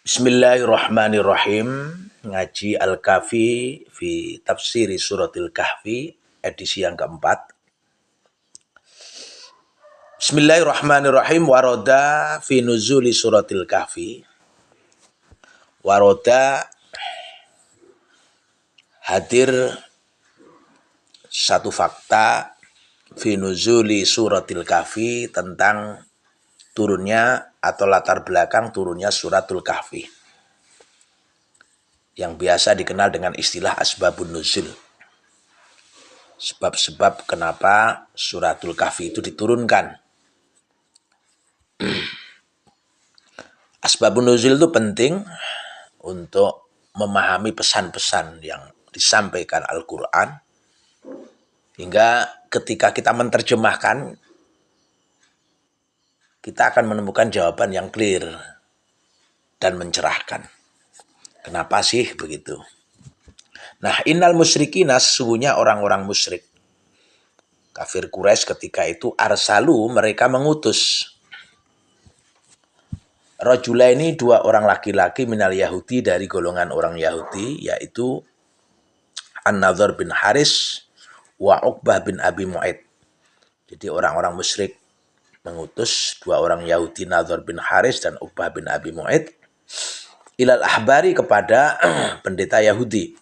Bismillahirrahmanirrahim. Ngaji Al-Kahfi fi tafsiri suratil Kahfi edisi yang keempat. Bismillahirrahmanirrahim. Waroda fi nuzuli suratil Kahfi. Waroda hadir satu fakta fi nuzuli suratil Kahfi tentang turunnya atau latar belakang turunnya suratul Kahfi, yang biasa dikenal dengan istilah asbabun nuzul. Sebab-sebab kenapa suratul Kahfi itu diturunkan. Asbabun nuzul itu penting untuk memahami pesan-pesan yang disampaikan Al-Quran, hingga ketika kita menerjemahkan, kita akan menemukan jawaban yang clear dan mencerahkan. Kenapa sih begitu? Nah, innal musyrikina, sesungguhnya orang-orang musyrik, kafir Quraisy ketika itu, arsalu, mereka mengutus, rajula ini dua orang laki-laki minal Yahudi, dari golongan orang Yahudi, yaitu An-Nadhr bin Haris wa Uqbah bin Abi Mu'aid. Jadi orang-orang musyrik mengutus dua orang Yahudi, Nadhr bin Haris dan Uqbah bin Abi Mu'aid, ilal ahbari, kepada pendeta Yahudi.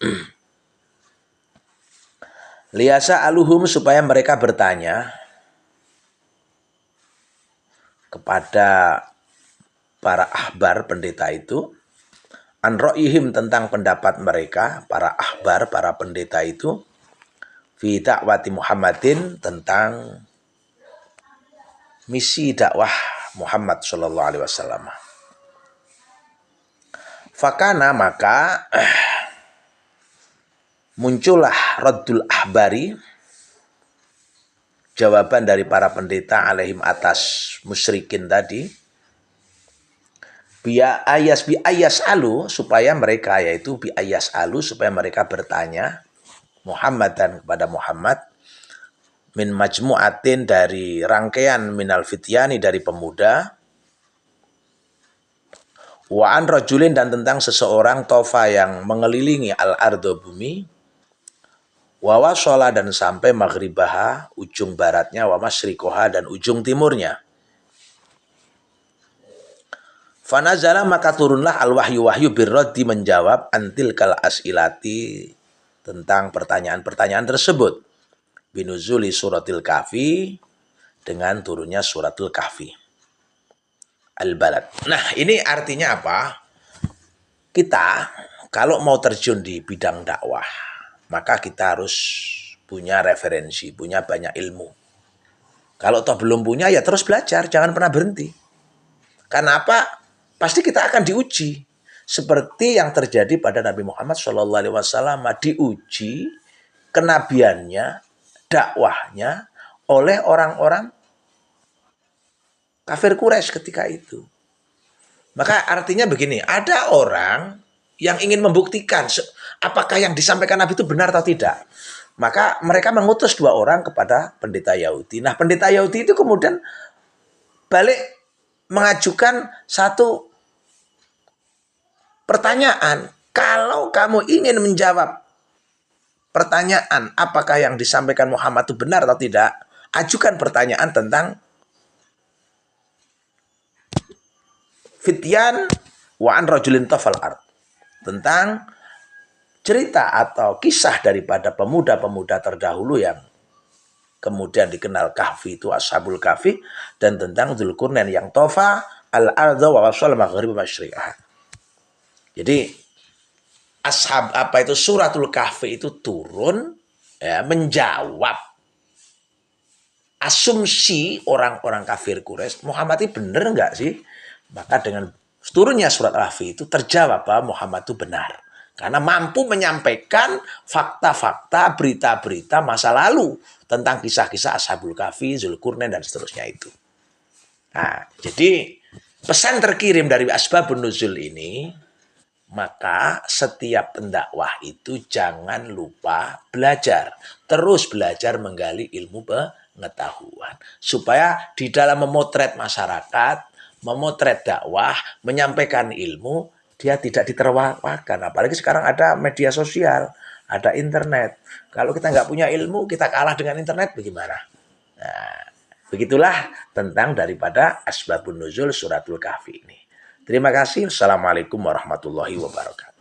Liyasa aluhum, supaya mereka bertanya kepada para ahbar, pendeta itu, an ro'ihim, tentang pendapat mereka, para ahbar, para pendeta itu, fi dakwati Muhammadin, tentang misi dakwah Muhammad sallallahu alaihi wasallam. Fakana, maka muncullah raddul ahbari, jawaban dari para pendeta alaihim, atas musyrikin tadi, bi ayas alu, supaya mereka, yaitu bi ayas alu, supaya mereka bertanya Muhammadan, kepada Muhammad, min majmu'atin, dari rangkaian minal fityani, dari pemuda, wa an rajulin, dan tentang seseorang, tofa, yang mengelilingi al-ardo, bumi, wa wasala, dan sampai maghribaha, ujung baratnya, wa masyrikoha, dan ujung timurnya. Fanazala, maka turunlah al-wahyu birraddi, menjawab antil kal as'ilati, tentang pertanyaan-pertanyaan tersebut, binuzuli suratil Kahfi, dengan turunnya suratul Kahfi. Al-Balad. Nah, ini artinya apa? Kita kalau mau terjun di bidang dakwah, maka kita harus punya referensi, punya banyak ilmu. Kalau toh belum punya, ya terus belajar, jangan pernah berhenti. Karena apa? Pasti kita akan diuji. Seperti yang terjadi pada Nabi Muhammad SAW, diuji kenabiannya, dakwahnya oleh orang-orang kafir Quraisy ketika itu. Maka artinya begini, ada orang yang ingin membuktikan apakah yang disampaikan Nabi itu benar atau tidak. Maka mereka mengutus dua orang kepada pendeta Yahudi. Nah, pendeta Yahudi itu kemudian balik mengajukan satu pertanyaan. Kalau kamu ingin menjawab pertanyaan apakah yang disampaikan Muhammad itu benar atau tidak, ajukan pertanyaan tentang fityan wa an rajulin tafal ard, tentang cerita atau kisah daripada pemuda-pemuda terdahulu yang kemudian dikenal Kahfi, itu Ashabul Kahfi, dan tentang Dzulqarnain yang tofa al-ardha wa wasal maghrib masyriqah. Jadi ashab apa itu suratul Kahfi itu turun, ya, menjawab asumsi orang-orang kafir Quraisy, Muhammad ini benar enggak sih? Maka dengan turunnya surat Kahfi itu terjawab bahwa Muhammad itu benar. Karena mampu menyampaikan fakta-fakta, berita-berita masa lalu tentang kisah-kisah Ashabul Kahfi, Dzulqarnain, dan seterusnya itu. Nah, jadi pesan terkirim dari asbabun nuzul ini, maka setiap pendakwah itu jangan lupa belajar. Terus belajar menggali ilmu pengetahuan. Supaya di dalam memotret masyarakat, memotret dakwah, menyampaikan ilmu, dia tidak ditertawakan. Apalagi sekarang ada media sosial, ada internet. Kalau kita nggak punya ilmu, kita kalah dengan internet, bagaimana? Nah, begitulah tentang daripada Asbabun Nuzul Suratul Kahfi ini. Terima kasih. Assalamualaikum warahmatullahi wabarakatuh.